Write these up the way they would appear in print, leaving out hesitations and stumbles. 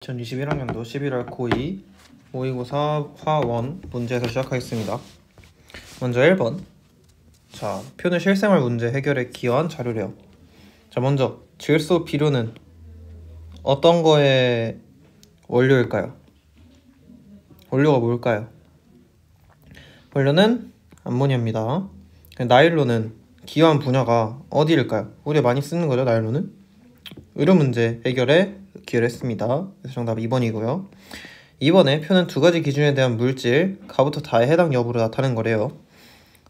2021학년도 11월 고2 모의고사 화1 문제에서 시작하겠습니다. 먼저 1번. 자, 표는 실생활 문제 해결에 기여한 자료래요. 자, 먼저 질소 비료는 어떤 거의 원료일까요? 원료가 뭘까요? 원료는 암모니아입니다. 나일론은 기여한 분야가 어디일까요? 우리가 많이 쓰는 거죠, 나일론은? 의료 문제 해결에 기여를 했습니다. 그래서 정답 2번이고요. 2번에 표는 두 가지 기준에 대한 물질 가부터 다의 해당 여부를 나타낸 거래요.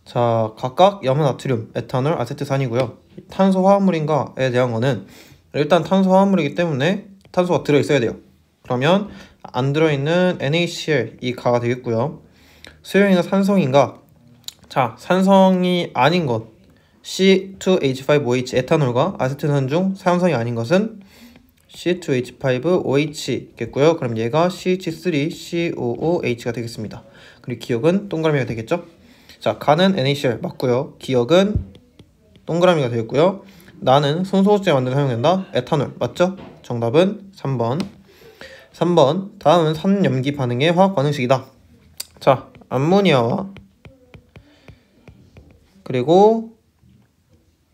자, 각각 염화나트륨, 에탄올, 아세트산이고요. 탄소 화합물인가에 대한 거는 일단 탄소 화합물이기 때문에 탄소가 들어있어야 돼요. 그러면 안 들어있는 NaCl 이 가가 되겠고요. 수용인가 산성인가? 자, 산성이 아닌 것 C2H5OH 에탄올과 아세트산 중 산성이 아닌 것은 C2H5OH겠고요. 그럼 얘가 CH3COOH가 되겠습니다. 그리고 기억은 동그라미가 되겠죠? 자, 가는 NaCl 맞고요. 기억은 동그라미가 되겠고요. 나는 손소독제 만들 때 사용된다. 에탄올 맞죠? 정답은 3번. 3번. 다음은 산염기 반응의 화학 반응식이다. 자, 암모니아와 그리고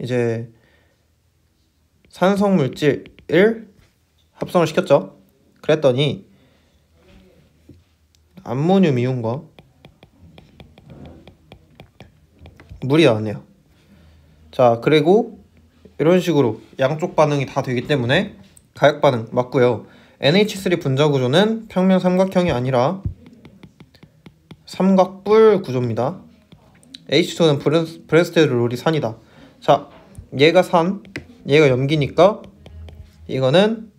이제 산성물질을 합성을 시켰죠. 그랬더니 암모늄 이온과 물이 나왔네요. 자, 그리고 이런 식으로 양쪽 반응이 다 되기 때문에 가역 반응 맞고요. NH3 분자 구조는 평면 삼각형이 아니라 삼각뿔 구조입니다. H2는 브레스테롤이 산이다. 자, 얘가 산, 얘가 염기니까 이거는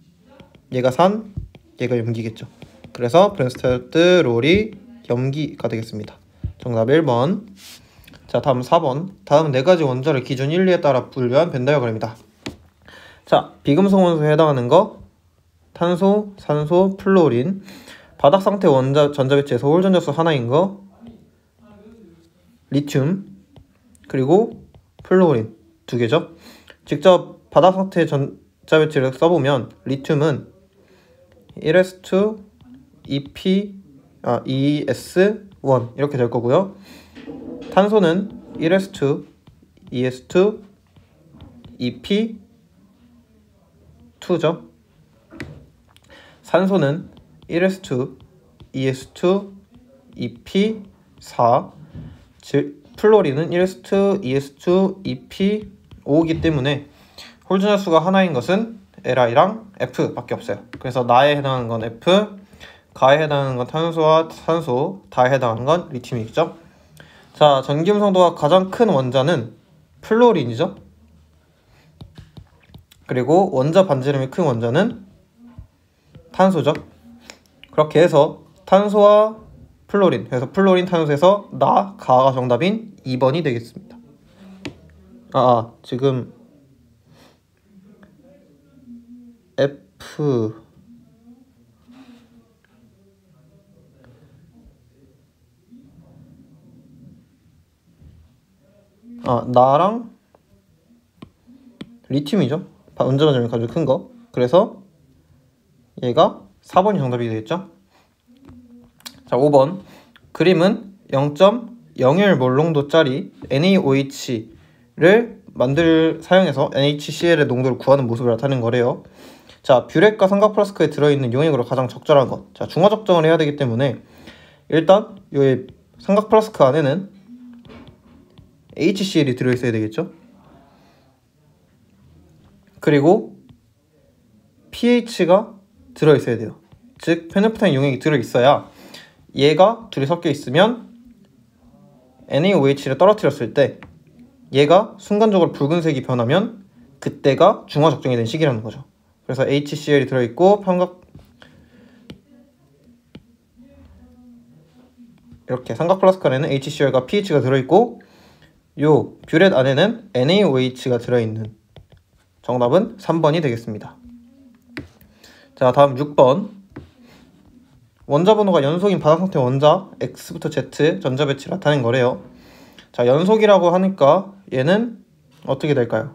얘가 산, 얘가 염기겠죠. 그래서 브레스테롤이 염기가 되겠습니다. 정답 1번. 자, 다음 4번. 다음 4가지 원자를 기준 1, 2에 따라 분류한 벤 다이어그램이다. 자, 비금속 원소에 해당하는 거 탄소, 산소, 플루오린. 바닥 상태 전자배치에서 홀 전자수 하나인 거 리튬, 그리고 플루오린 2개죠. 직접 바닥 상태 전자배치를 써보면 리튬은 1s2 2s1 이렇게 될 거고요. 탄소는 1s2 2s2 2p2죠. 산소는 1s2 2s2 2p4. 플로린은 1s2 2s2 2p5이기 때문에 홀전자수가 하나인 것은 Li랑 F 밖에 없어요. 그래서 나에 해당하는 건 F, 가에 해당하는 건 탄소와 산소, 다에 해당하는 건 리튬이겠죠. 자, 전기음 성도가 가장 큰 원자는 플로린이죠. 그리고 원자 반지름이 큰 원자는 탄소죠. 그렇게 해서 탄소와 플로린, 그래서 플로린 탄소에서 나, 가가 정답인 2번이 되겠습니다. 지금 F 나랑 리튬이죠. 원자 반지름이 가장 큰 거. 그래서 얘가 4번이 정답이 되겠죠. 자, 5번. 그림은 0.01몰농도짜리 NaOH를 사용해서 NaCl의 농도를 구하는 모습을 나타내는 거래요. 자, 뷰렛과 삼각 플라스크에 들어있는 용액으로 가장 적절한 것. 자, 중화 적정을 해야 되기 때문에 일단 이 삼각 플라스크 안에는 HCl이 들어있어야 되겠죠. 그리고 pH가 들어있어야 돼요. 즉 페노프타인 용액이 들어있어야 얘가 둘이 섞여 있으면 NaOH를 떨어뜨렸을 때 얘가 순간적으로 붉은색이 변하면 그때가 중화 적정이 된 시기라는 거죠. 그래서 HCl이 들어있고 이렇게 삼각 플라스크 안에는 HCl과 pH가 들어있고 요 뷰렛 안에는 NaOH가 들어있는 정답은 3번이 되겠습니다. 자, 다음 6번. 원자 번호가 연속인 바닥 상태 원자 X부터 Z 전자 배치를 나타낸 거래요. 자, 연속이라고 하니까 얘는 어떻게 될까요?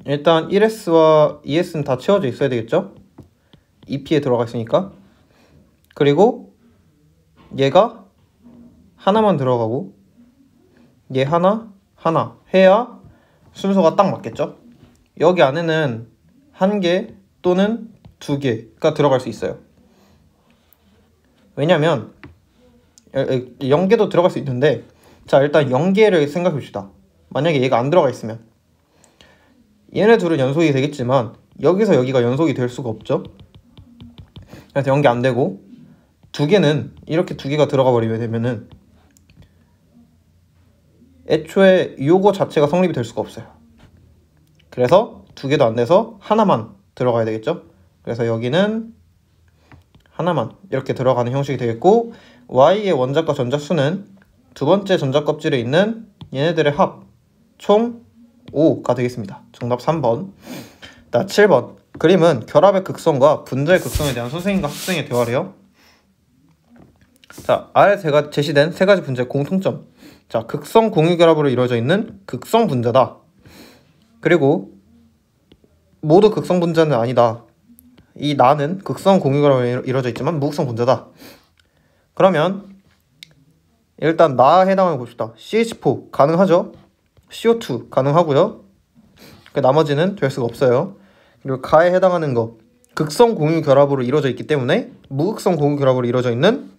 일단 1S와 2S는 다 채워져 있어야 되겠죠? 2P에 들어가 있으니까. 그리고 얘가 하나만 들어가고 얘 하나 해야 순서가 딱 맞겠죠? 여기 안에는 1개 또는 2개가 들어갈 수 있어요. 왜냐면 0개도 들어갈 수 있는데, 자 일단 0개를 생각해 봅시다. 만약에 얘가 안 들어가 있으면 얘네 둘은 연속이 되겠지만 여기서 여기가 연속이 될 수가 없죠. 그래서 0개 안 되고 2개는 이렇게 2개가 들어가 버리게 되면은 애초에 요거 자체가 성립이 될 수가 없어요. 그래서 2개도 안 돼서 하나만 들어가야 되겠죠. 그래서 여기는 하나만 이렇게 들어가는 형식이 되겠고, Y의 원자과 전자수는 두 번째 전자 껍질에 있는 얘네들의 합 총 5가 되겠습니다. 정답 3번. 7번. 그림은 결합의 극성과 분자의 극성에 대한 선생님과 학생의 대화래요. 자, 아래 제시된 세 가지 분자의 공통점. 자, 극성 공유 결합으로 이루어져 있는 극성 분자다. 그리고 모두 극성 분자는 아니다. 이 나는 극성 공유 결합으로 이루어져 있지만 무극성 분자다. 그러면 일단 나에 해당하는 거 봅시다. CH4 가능하죠? CO2 가능하고요. 그 나머지는 될 수가 없어요. 그리고 가에 해당하는 거 극성 공유 결합으로 이루어져 있기 때문에 무극성 공유 결합으로 이루어져 있는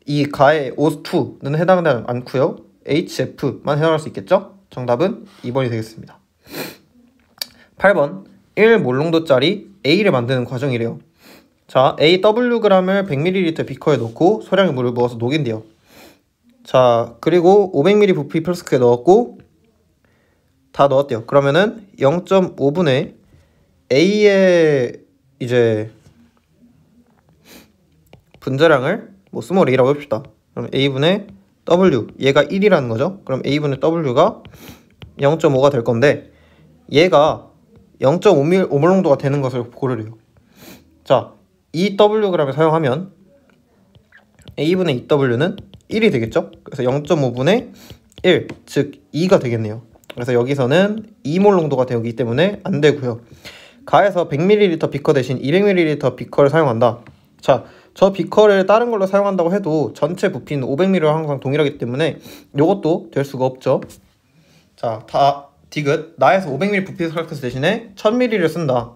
이 가의 O2는 해당하지 않고요. HF만 해당할 수 있겠죠? 정답은 2번이 되겠습니다. 8번 1몰롱도짜리 A를 만드는 과정이래요. 자, AWg을 100ml 비커에 넣고 소량의 물을 부어서 녹인대요. 자, 그리고 500ml 부피 플스크에 넣었고 다 넣었대요. 그러면은 0.5분의 A의 이제 분자량을 뭐 스몰 a라고 해봅시다. 그럼 A분의 W, 얘가 1이라는 거죠. 그럼 A분의 W가 0.5가 될 건데 얘가 0.5몰롱도가 되는 것을 고르래요. 자, 2Wg을 사용하면 A분의 2W는 1이 되겠죠. 그래서 0.5분의 1, 즉 2가 되겠네요. 그래서 여기서는 2몰롱도가 되기 때문에 안 되고요. 가에서 100ml 비커 대신 200ml 비커를 사용한다. 자, 저 비커를 다른 걸로 사용한다고 해도 전체 부피는 500ml와 항상 동일하기 때문에 이것도 될 수가 없죠. 자, 디귿 나에서 500ml 부피 설계수 대신에 1000ml를 쓴다.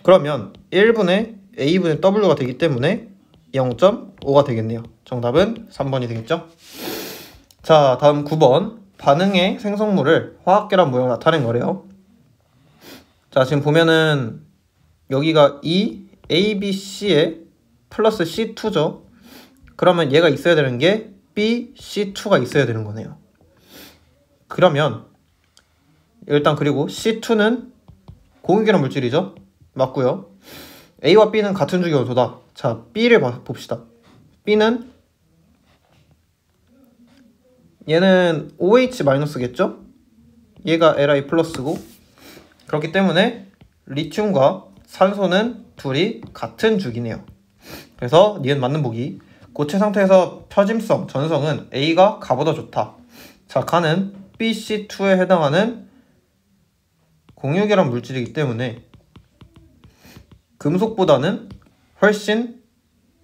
그러면 1분의 A분의 W가 되기 때문에 0.5가 되겠네요. 정답은 3번이 되겠죠. 자, 다음 9번 반응의 생성물을 화학결합 모형으로 나타낸 거래요. 자, 지금 보면은 여기가 E, A, B, C에 플러스 C2죠. 그러면 얘가 있어야 되는 게 B, C2가 있어야 되는 거네요. 그러면 일단 그리고 C2는 공유결합 물질이죠. 맞고요. A와 B는 같은 주기 원소다. 자, B를 봅시다. B는 얘는 OH-겠죠? 얘가 Li 플러스고, 그렇기 때문에 리튬과 산소는 둘이 같은 주기네요. 그래서 니은 맞는 보기. 고체 상태에서 표짐성, 전성은 A가 가보다 좋다. 자, 가는 BC2에 해당하는 공유결합 물질이기 때문에 금속보다는 훨씬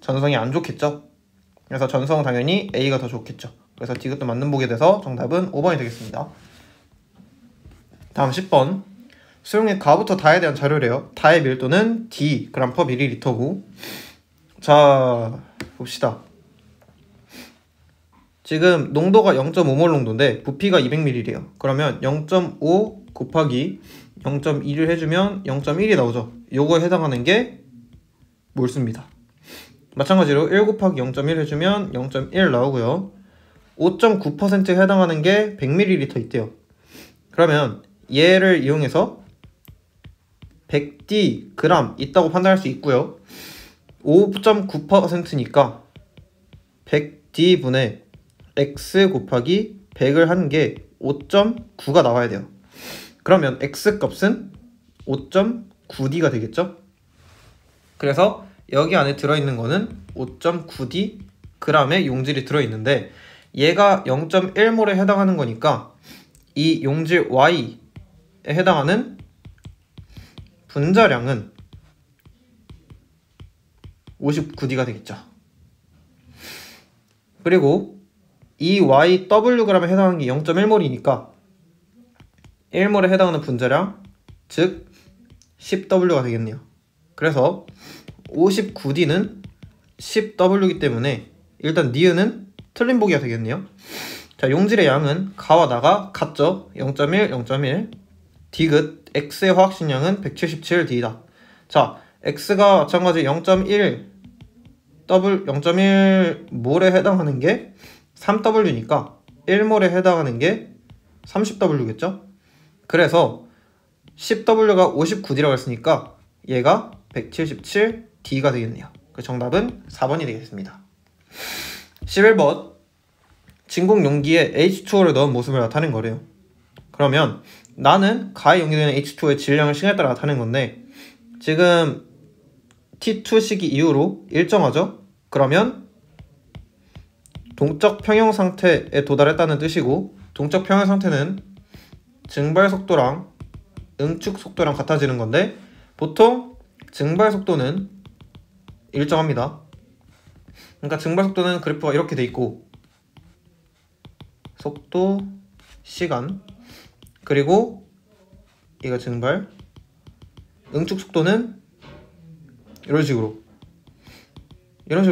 전성이 안 좋겠죠. 그래서 전성은 당연히 A가 더 좋겠죠. 그래서 디귿도 맞는 보기에 돼서 정답은 5번이 되겠습니다. 다음 10번 수용액 가부터 다에 대한 자료래요. 다의 밀도는 D g/ml고, 자 봅시다. 지금 농도가 0.5몰 농도인데 부피가 200ml래요. 그러면 0.5 곱하기 0.2를 해주면 0.1이 나오죠. 요거에 해당하는 게 몰수입니다. 마찬가지로 1 곱하기 0.1 해주면 0.1 나오고요. 5.9%에 해당하는 게 100ml 있대요. 그러면 얘를 이용해서 100d 있다고 판단할 수 있고요. 5.9%니까 100d분의 x 곱하기 100을 한 게 5.9가 나와야 돼요. 그러면 x값은 5.9d가 되겠죠? 그래서 여기 안에 들어있는 거는 5.9d g의 용질이 들어있는데 얘가 0.1몰에 해당하는 거니까 이 용질 Y에 해당하는 분자량은 59D가 되겠죠. 그리고 이 YWg에 해당하는 게 0.1몰이니까 1몰에 해당하는 분자량, 즉 10W가 되겠네요. 그래서 59D는 10W이기 때문에 일단 니은은 틀린 보기가 되겠네요. 자, 용질의 양은 가와 나가 같죠? 0.1, 0.1. 디귿 X의 화학식량은 177D다. 자, X가 마찬가지 0.1몰에 해당하는 게 3W니까 1몰에 해당하는 게 30W겠죠? 그래서 10W가 59D라고 했으니까 얘가 177D가 되겠네요. 그 정답은 4번이 되겠습니다. 11번 진공 용기에 H2O를 넣은 모습을 나타낸 거래요. 그러면 나는 가에 용기되는 H2O의 질량을 시간에 따라 나타낸 건데 지금 T2 시기 이후로 일정하죠? 그러면 동적 평형 상태에 도달했다는 뜻이고 동적 평형 상태는 증발 속도랑 응축 속도랑 같아지는 건데 보통 증발 속도는 일정합니다. 그러니까 증발 속도는 그래프가 이렇게 돼 있고 속도, 시간, 그리고 얘가 증발, 응축 속도는 이런 식으로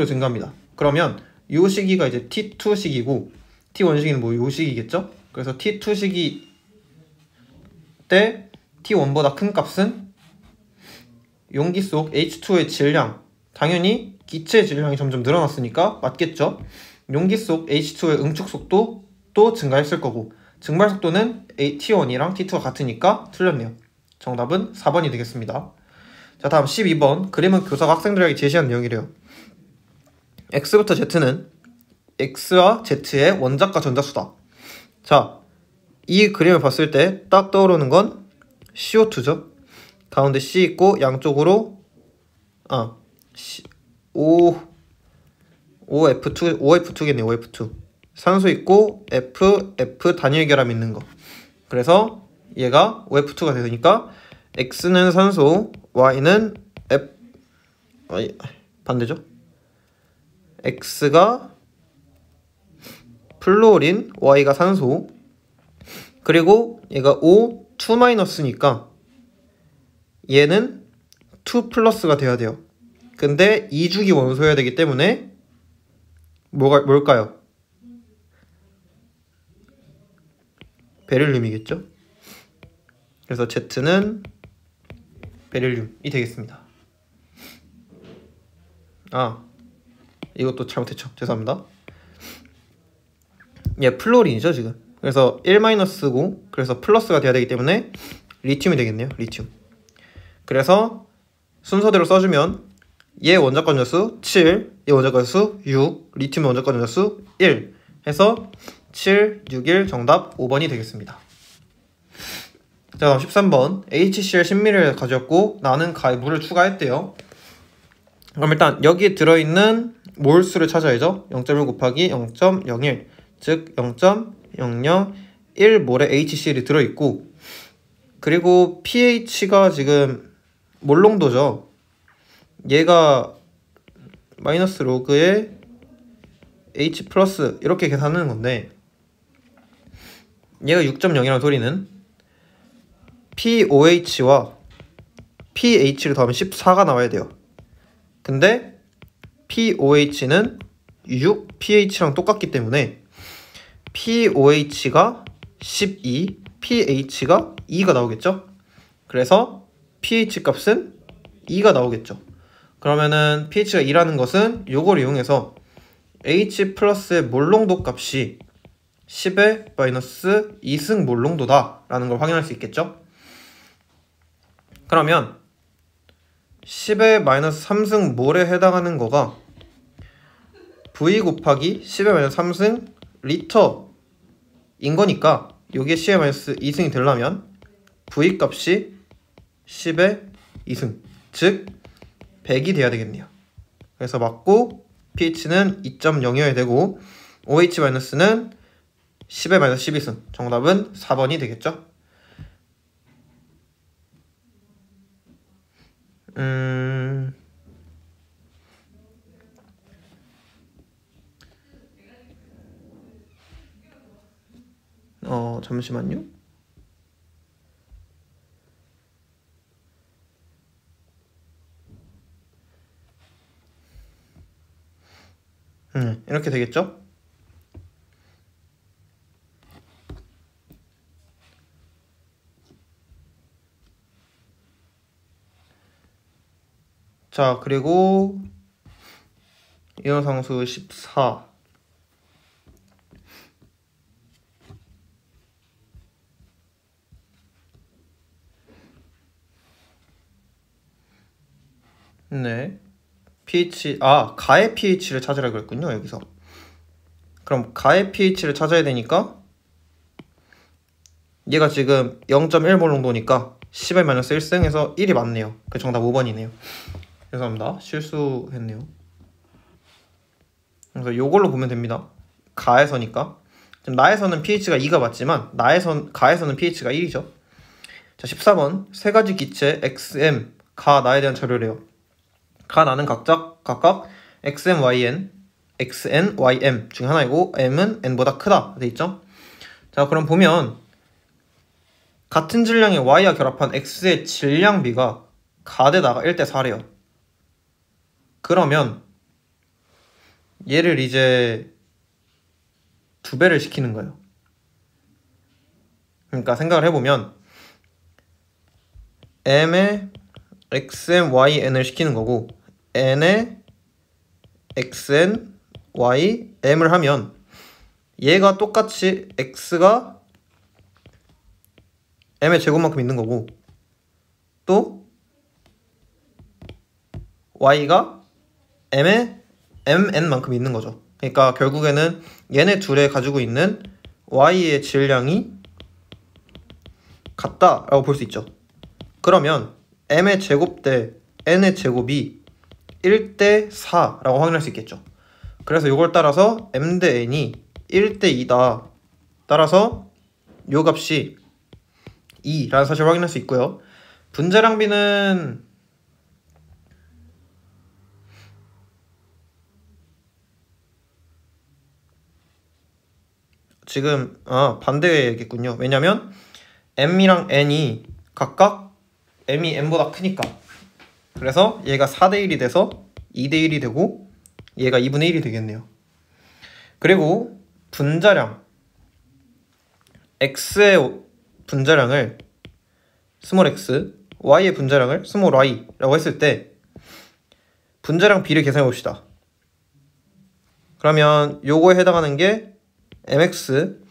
증가합니다. 그러면 이 시기가 이제 T2 시기고 T1 시기는 뭐 이 시기겠죠? 그래서 T2 시기 때 T1보다 큰 값은 용기 속 H2의 질량, 당연히 기체의 질량이 점점 늘어났으니까 맞겠죠? 용기 속 H2의 응축 속도 또 증가했을 거고 증발 속도는 T1이랑 T2가 같으니까 틀렸네요. 정답은 4번이 되겠습니다. 자, 다음 12번 그림은 교사가 학생들에게 제시한 내용이래요. X부터 Z는 X와 Z의 원자과 전자수다. 자, 이 그림을 봤을 때 딱 떠오르는 건 CO2죠. 가운데 C 있고 양쪽으로 OF2겠네요. OF2 산소 있고 F 단일 결합 있는 거. 그래서 얘가 OF2가 되니까 X는 산소, Y는 반대죠. X가 플로린, Y가 산소. 그리고 얘가 O2-니까 얘는 2+가 돼야 돼요. 근데 2주기 원소여야 되기 때문에 뭘까요? 베릴륨이겠죠? 그래서 Z는 베릴륨이 되겠습니다. 이것도 잘못했죠. 죄송합니다. 얘 플로린이죠 지금. 그래서 1-고 그래서 플러스가 돼야 되기 때문에 리튬이 되겠네요. 리튬. 그래서 순서대로 써주면 얘 원자과 전자수 7, 얘 원자과 전자수 6, 리튬 원자과 전자수 1 해서 7, 6, 1 정답 5번이 되겠습니다. 자, 다음 13번 HCl 10ml를 가졌고 나는 가에 물을 추가했대요. 그럼 일단 여기 들어있는 몰수를 찾아야죠. 0.1 곱하기 0.01 즉 0.001몰의 HCl이 들어있고 그리고 pH가 지금 몰농도죠. 얘가 마이너스 로그의 H 플러스 이렇게 계산하는 건데 얘가 6.0이라는 소리는 POH와 pH를 더하면 14가 나와야 돼요. 근데 POH는 6, pH랑 똑같기 때문에 POH가 12, pH가 2가 나오겠죠? 그래서 pH 값은 2가 나오겠죠. 그러면은 pH가 2라는 것은 요걸 이용해서 H 플러스의 몰농도 값이 10의 마이너스 2승 몰농도다 라는 걸 확인할 수 있겠죠? 그러면 10의 마이너스 3승 몰에 해당하는 거가 V 곱하기 10의 마이너스 3승 리터인 거니까 요게 10의 마이너스 2승이 되려면 V 값이 10의 2승 즉 100이 돼야 되겠네요. 그래서 맞고 pH는 2.0이어야 되고 OH-는 10의 마이너스 12승 정답은 4번이 되겠죠. 잠시만요. 이렇게 되겠죠? 자, 그리고 이어상수 14. 네. pH, 가의 pH를 찾으라 그랬군요, 여기서. 그럼 가의 pH를 찾아야 되니까 얘가 지금 0.1몰 농도니까 10-1승에서 1이 맞네요. 그 정답 5번이네요. 죄송합니다. 실수했네요. 그래서 이걸로 보면 됩니다. 가에서니까. 지금 나에서는 pH가 2가 맞지만 가에서는 pH가 1이죠. 자, 14번. 세 가지 기체 XM, 가, 나에 대한 자료래요. 가, 나는 각각 XM, YN, XN, YM 중에 하나이고 M은 N보다 크다 돼 있죠. 자, 그럼 보면 같은 질량의 Y와 결합한 X의 질량비가 가대다가 1:4래요. 그러면 얘를 이제 2배를 시키는 거예요. 그러니까 생각을 해보면 M에 XM, YN을 시키는 거고 N에 XN, Y, M을 하면 얘가 똑같이 X가 M의 제곱만큼 있는 거고 또 Y가 M의 MN만큼 있는 거죠. 그러니까 결국에는 얘네 둘에 가지고 있는 Y의 질량이 같다라고 볼 수 있죠. 그러면 M의 제곱 대 N의 제곱이 1:4라고 확인할 수 있겠죠. 그래서 이걸 따라서 M 대 N이 1:2다. 따라서 요 값이 2라는 사실을 확인할 수 있고요. 분자량비는 지금 반대겠군요. 왜냐면 M이랑 N이 각각 M이 N보다 크니까. 그래서 얘가 4:1이 돼서 2:1이 되고 얘가 2분의 1이 되겠네요. 그리고 분자량 X의 분자량을 스몰 x, Y의 분자량을 스몰 y라고 했을 때 분자량 비를 계산해 봅시다. 그러면 요거에 해당하는 게 mx,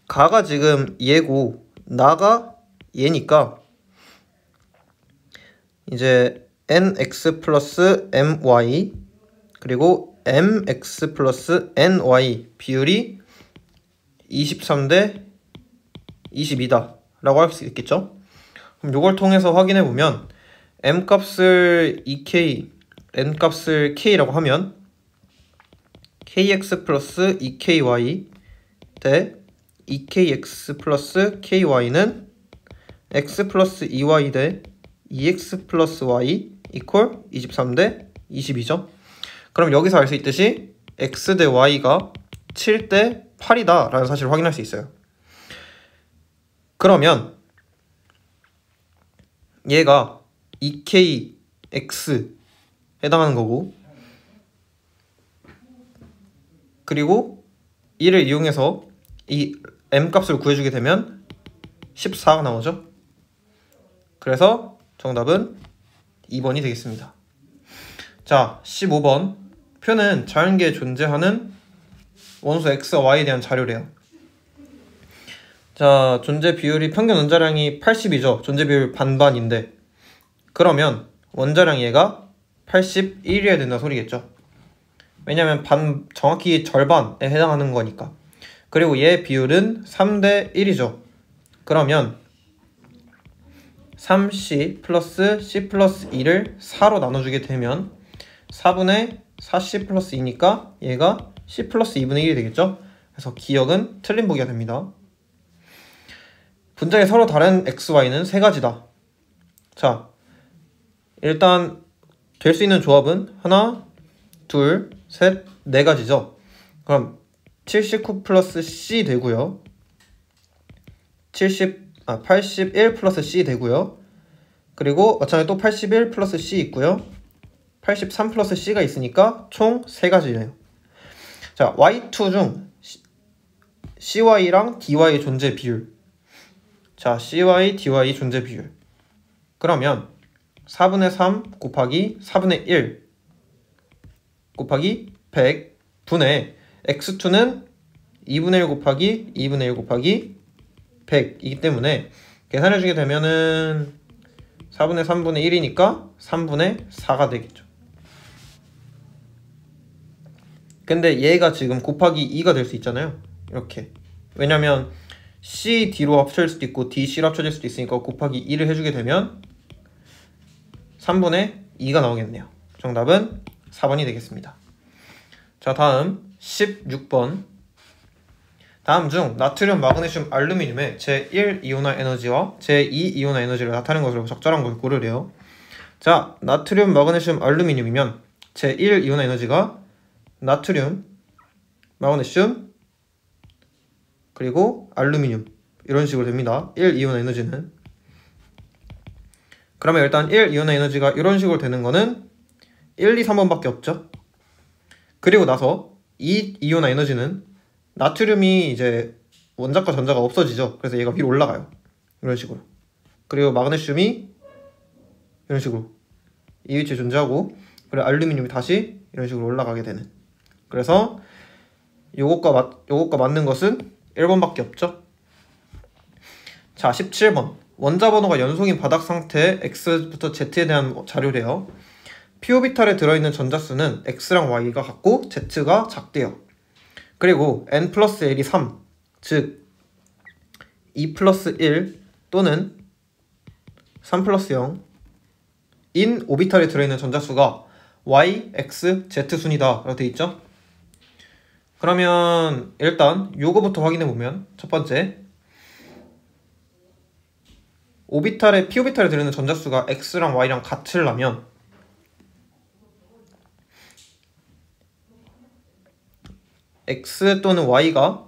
가가 지금 얘고 나가 얘니까 이제 nx 플러스 my 그리고 mx 플러스 ny 비율이 23대 22다 라고 할 수 있겠죠. 그럼 요걸 통해서 확인해 보면 m 값을 2k, n 값을 k라고 하면 kx 플러스 2ky 대 2kx 플러스 ky는 x 플러스 2y 대 2x 플러스 y 이퀄 23대 22죠. 그럼 여기서 알 수 있듯이 x 대 y가 7대 8이다 라는 사실을 확인할 수 있어요. 그러면 얘가 2kx 해당하는 거고 그리고 이를 이용해서 이 m값을 구해주게 되면 14가 나오죠. 그래서 정답은 2번이 되겠습니다. 자, 15번 표는 자연계에 존재하는 원소 X와 Y에 대한 자료래요. 자, 존재 비율이 평균 원자량이 80이죠. 존재 비율 반반인데 그러면 원자량 얘가 81이어야 된다는 소리겠죠. 왜냐면 정확히 절반에 해당하는 거니까. 그리고 얘 비율은 3대 1이죠. 그러면 3C 플러스 C 플러스 2를 4로 나눠주게 되면 4분의 4C 플러스 2니까 얘가 C 플러스 2분의 1이 되겠죠. 그래서 기억은 틀린 보기가 됩니다. 분자의 서로 다른 XY는 세 가지다. 자, 일단 될 수 있는 조합은 하나, 둘, 셋, 네 가지죠. 그럼 79 플러스 C 되고요. 81 플러스 C 되고요. 그리고 마찬가지로 또 81 플러스 C 있고요. 83 플러스 C가 있으니까 총 3가지네요. 자, Y2 중 CY랑 DY 존재 비율. 자, CY, DY 존재 비율. 그러면 4분의 3 곱하기 4분의 1 곱하기 100 분의 X2는 2분의 1 곱하기 2분의 1 곱하기 100이기 때문에 계산해주게 되면은 4분의 3분의 1이니까 3분의 4가 되겠죠. 근데 얘가 지금 곱하기 2가 될 수 있잖아요. 이렇게. 왜냐면 C, D로 합쳐질 수도 있고 D, C로 합쳐질 수도 있으니까 곱하기 2를 해주게 되면 3분의 2가 나오겠네요. 정답은 4번이 되겠습니다. 자, 다음 16번. 다음 중 나트륨, 마그네슘, 알루미늄의 제1이온화 에너지와 제2이온화 에너지를 나타내는 것으로 적절한 것을 고르래요. 자, 나트륨, 마그네슘, 알루미늄이면 제1이온화 에너지가 나트륨, 마그네슘, 그리고 알루미늄 이런 식으로 됩니다. 1이온화 에너지는. 그러면 일단 1이온화 에너지가 이런 식으로 되는 거는 1, 2, 3번밖에 없죠. 그리고 나서 2이온화 에너지는 나트륨이 이제 원자과 전자가 없어지죠. 그래서 얘가 위로 올라가요. 이런 식으로. 그리고 마그네슘이 이런 식으로 이 위치에 존재하고, 그리고 알루미늄이 다시 이런 식으로 올라가게 되는. 그래서 요것과 맞는 것은 1번밖에 없죠. 자, 17번. 원자 번호가 연속인 바닥 상태의 X부터 Z에 대한 자료래요. P오비탈에 들어있는 전자수는 X랑 Y가 같고 Z가 작대요. 그리고 N 플러스 L이 3, 즉 2 플러스 1 또는 3 플러스 0 인 오비탈에 들어있는 전자수가 Y, X, Z 순이다 라고 되어 있죠. 그러면 일단 요거부터 확인해보면, 첫 번째, P오비탈에 들어있는 전자수가 X랑 Y랑 같으려면 X 또는 Y가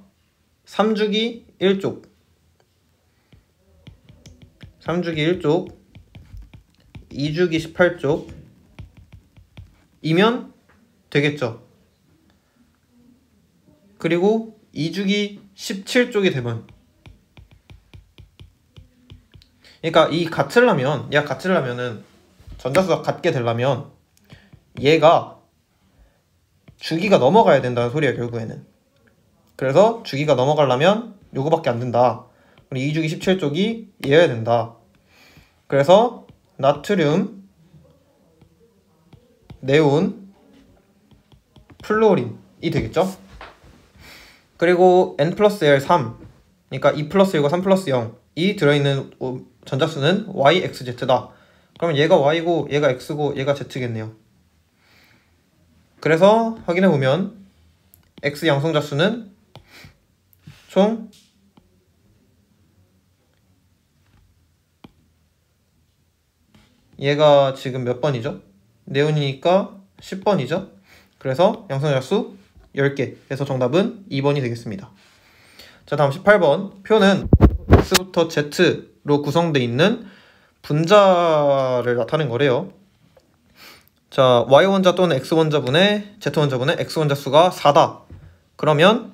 3주기 1쪽 2주기 18쪽 이면 되겠죠. 그리고 2주기 17쪽이 되면, 그러니까 얘가 같으려면은 전자수가 같게 되려면 얘가 주기가 넘어가야 된다는 소리야, 결국에는. 그래서 주기가 넘어가려면 요거밖에 안 된다. 그리고 2주기 17쪽이 얘여야 된다. 그래서 나트륨, 네온, 플로린이 되겠죠. 그리고 N 플러스 L 3, 그러니까 2 플러스 1과 3 플러스 0이 들어있는 전자수는 Y, X, Z다. 그러면 얘가 Y고 얘가 X고 얘가 Z겠네요. 그래서 확인해보면 X 양성자수는 총 얘가 지금 몇 번이죠? 네온이니까 10번이죠? 그래서 양성자수 10개 해서 정답은 2번이 되겠습니다. 자, 다음 18번. 표는 X부터 Z로 구성되어 있는 분자를 나타낸 거래요. 자, Y원자 또는 X원자분의 Z원자분의 X원자수가 4다. 그러면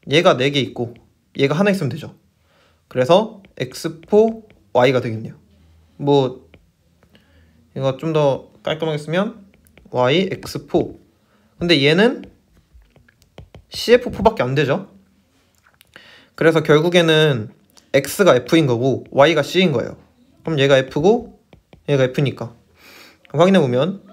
얘가 4개 있고 얘가 하나 있으면 되죠. 그래서 X4 Y가 되겠네요. 뭐 이거 좀 더 깔끔하게 쓰면 Y, X4. 근데 얘는 CF4밖에 안 되죠. 그래서 결국에는 X가 F인 거고 Y가 C인 거예요. 그럼 얘가 F고 얘가 F니까 확인해보면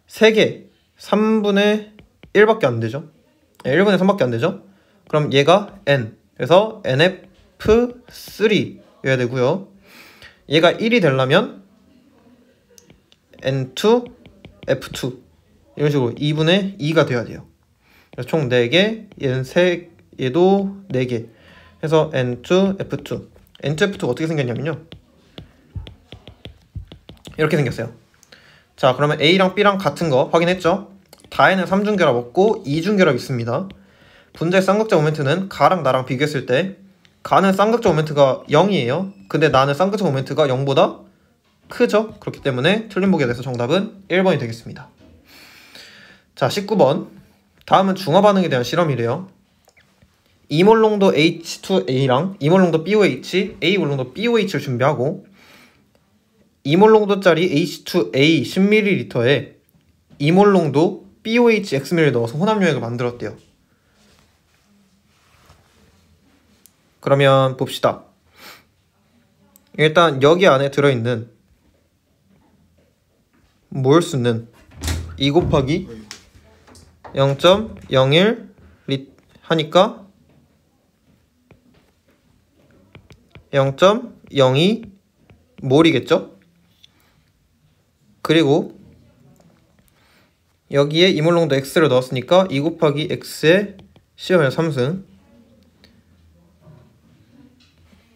3개 3분의 1밖에 안 되죠. 1분의 3밖에 안 되죠. 그럼 얘가 N, 그래서 NF3여야 되고요. 얘가 1이 되려면 N2, F2 이런 식으로 2분의 2가 돼야 돼요. 그래서 총 4개, 얘도 4개 해서 N2, F2. N2, F2가 어떻게 생겼냐면요, 이렇게 생겼어요. 자, 그러면 A랑 B랑 같은 거 확인했죠? 다에는 3중결합 없고 2중결합 있습니다. 분자의 쌍극자 모멘트는 가랑 나랑 비교했을 때 가는 쌍극자 모멘트가 0이에요. 근데 나는 쌍극자 모멘트가 0보다 크죠? 그렇기 때문에 틀린 보기에 대해서 정답은 1번이 되겠습니다. 자, 19번. 다음은 중화 반응에 대한 실험이래요. 이몰농도 H2A랑 이몰농도 BOH, A몰농도 BOH를 준비하고 이몰농도짜리 H2A 10ml에 이몰농도 BOH Xml을 넣어서 혼합유액을 만들었대요. 그러면 봅시다. 일단 여기 안에 들어있는 몰수는 2 곱하기 0.01 하니까 0.02 몰이겠죠? 그리고 여기에 이몰농도 X를 넣었으니까 2 곱하기 X의 10-3승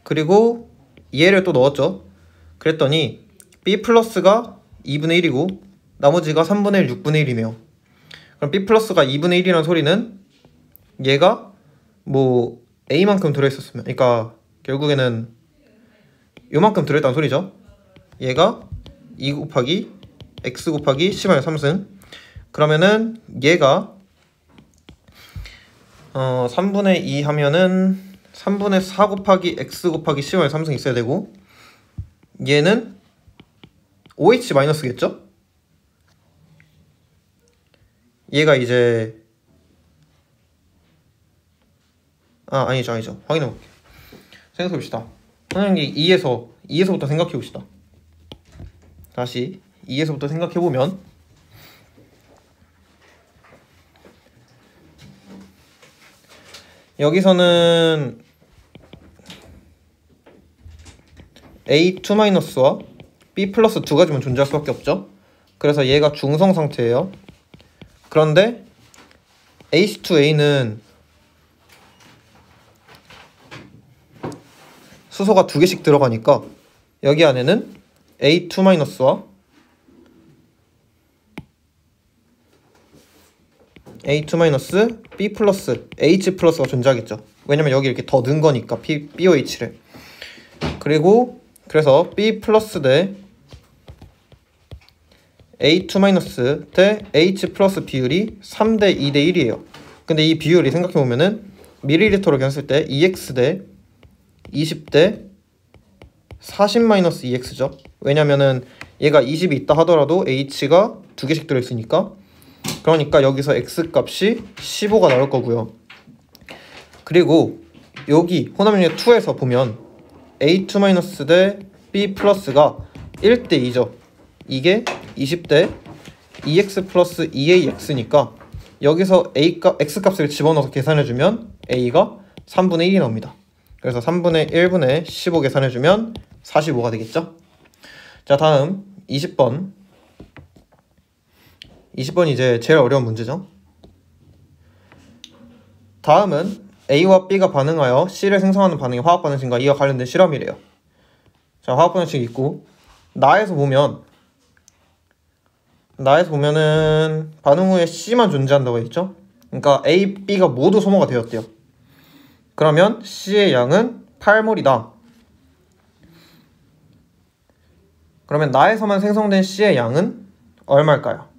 그리고 얘를 또 넣었죠. 그랬더니 B 플러스가 2분의 1이고 나머지가 3분의 1, 6분의 1이네요. 그럼 B 플러스가 2분의 1이라는 소리는 얘가 뭐 A만큼 들어있었으면, 그러니까 결국에는 요만큼 들어있다는 소리죠. 얘가 2 곱하기 X 곱하기 10-3승 그러면은 얘가 3분의 2 하면은 3분의 4 곱하기 X 곱하기 10-3승 있어야 되고 얘는 OH-겠죠? 얘가 이제 아니죠. 확인해볼게요. 생각해봅시다. 선생님 2에서부터 생각해봅시다. 다시 2에서부터 생각해보면 여기서는 A2-와 B 플러스 두 가지만 존재할 수밖에 없죠. 그래서 얘가 중성 상태예요. 그런데 H2A는 수소가 2개씩 들어가니까 여기 안에는 A2-와 A2- B 플러스 H 플러스가 존재하겠죠. 왜냐면 여기 이렇게 더 넣은 거니까 BOH를. 그래서 B 플러스 대 A2- 대 H 플러스 비율이 3대 2대 1이에요. 근데 이 비율이 생각해보면은 밀리리터로 했을 때 EX 대 20 대 40-2X죠. 왜냐면은 얘가 20이 있다 하더라도 H가 2개씩 들어있으니까. 그러니까 여기서 X 값이 15가 나올 거고요. 그리고 여기 혼합유의 2에서 보면 A2- 대 B 플러스가 1대 2죠. 이게 20대 2X 플러스 2AX니까 여기서 X 값을 집어넣어서 계산해주면 A가 3분의 1이 나옵니다. 그래서 3분의 1분의 15 계산해주면 45가 되겠죠. 자, 다음 20번. 20번이 이제 제일 어려운 문제죠. 다음은 A와 B가 반응하여 C를 생성하는 반응이 화학 반응식과 이와 관련된 실험이래요. 자, 화학 반응식 있고 나에서 보면은 반응 후에 C만 존재한다고 했죠. 그러니까 A, B가 모두 소모가 되었대요. 그러면 C의 양은 8몰이다. 그러면 나에서만 생성된 C의 양은 얼마일까요?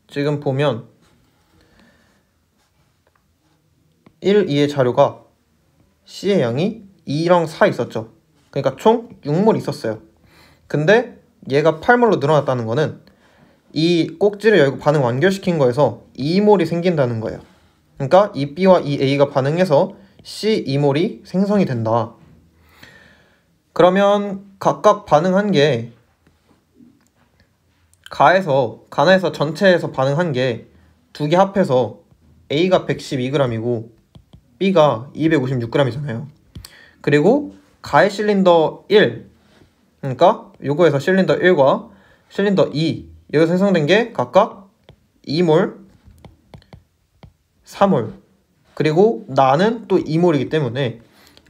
지금 보면 1, 2의 자료가 C의 양이 2랑 4 있었죠. 그러니까 총 6몰 있었어요. 근데 얘가 8몰로 늘어났다는 거는 이 꼭지를 열고 반응 완결시킨 거에서 2몰이 생긴다는 거예요. 그러니까 이 B와 이 A가 반응해서 C 2몰이 생성이 된다. 그러면 각각 반응한 게 가나에서 전체에서 반응한 게 두 개 합해서 A가 112g이고 B가 256g이잖아요. 그리고 가의 실린더 1, 그러니까 요거에서 실린더 1과 실린더 2 여기서 생성된 게 각각 2몰, 4몰. 그리고 나는 또 2몰이기 때문에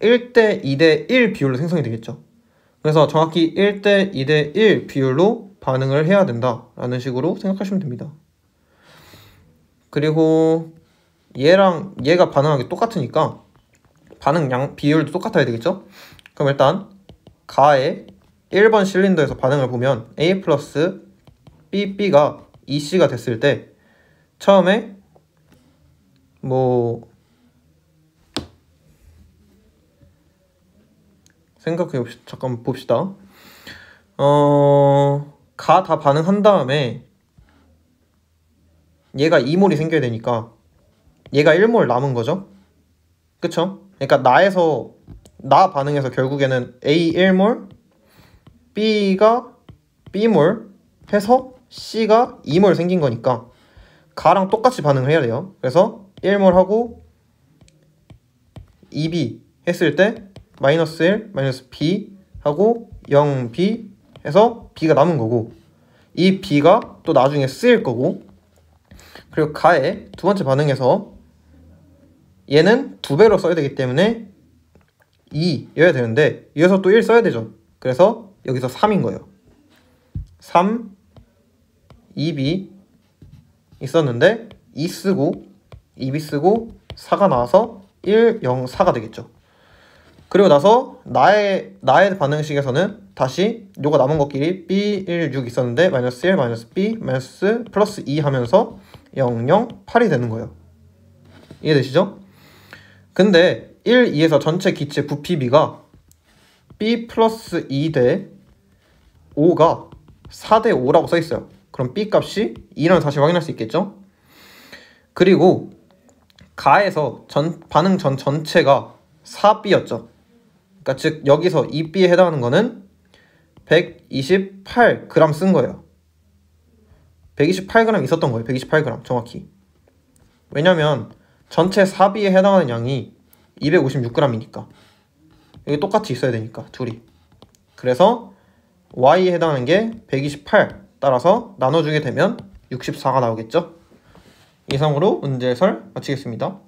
1대 2대 1 비율로 생성이 되겠죠. 그래서 정확히 1대 2대 1 비율로 반응을 해야 된다라는 식으로 생각하시면 됩니다. 그리고 얘랑 얘가 반응하기 똑같으니까 반응 양 비율도 똑같아야 되겠죠? 그럼 일단 가의 1번 실린더에서 반응을 보면 A 플러스 BB가 EC가 됐을 때 처음에 뭐 생각해 봅시다. 잠깐 봅시다. 가 다 반응한 다음에 얘가 2몰이 생겨야 되니까 얘가 1몰 남은 거죠. 그쵸? 그러니까 나 반응에서 결국에는 A 1몰, B가 B몰 해서 C가 2몰 생긴 거니까 가랑 똑같이 반응을 해야 돼요. 그래서 1몰 하고 2B 했을 때 마이너스 1, 마이너스 B 하고 0B 해서 B가 남은 거고 이 B가 또 나중에 쓰일 거고 그리고 가의 두 번째 반응에서 얘는 2배로 써야 되기 때문에 2여야 되는데 이어서 또 1 써야 되죠. 그래서 여기서 3인 거예요. 3, 2B 있었는데 2 쓰고 2B 쓰고 4가 나와서 1, 0, 4가 되겠죠. 그리고 나서 나의 반응식에서는 다시 요거 남은 것끼리 B, 1, 6 있었는데 마이너스 1, 마이너스 B, 마이너스 플러스 2 하면서 0, 0, 8이 되는 거예요. 이해되시죠? 근데 1, 2에서 전체 기체 부피 B가 B 플러스 2 대 5가 4 대 5라고 써있어요. 그럼 B 값이 2라는 사실 확인할 수 있겠죠? 그리고 가에서 반응 전 전체가 4B였죠. 그러니까 즉 여기서 2B에 해당하는 거는 128g 쓴 거예요. 128g 있었던 거예요. 128g 정확히. 왜냐면 전체 4B에 해당하는 양이 256g이니까 여기 똑같이 있어야 되니까 둘이. 그래서 Y에 해당하는 게 128 따라서 나눠주게 되면 64가 나오겠죠. 이상으로 문제 해설 마치겠습니다.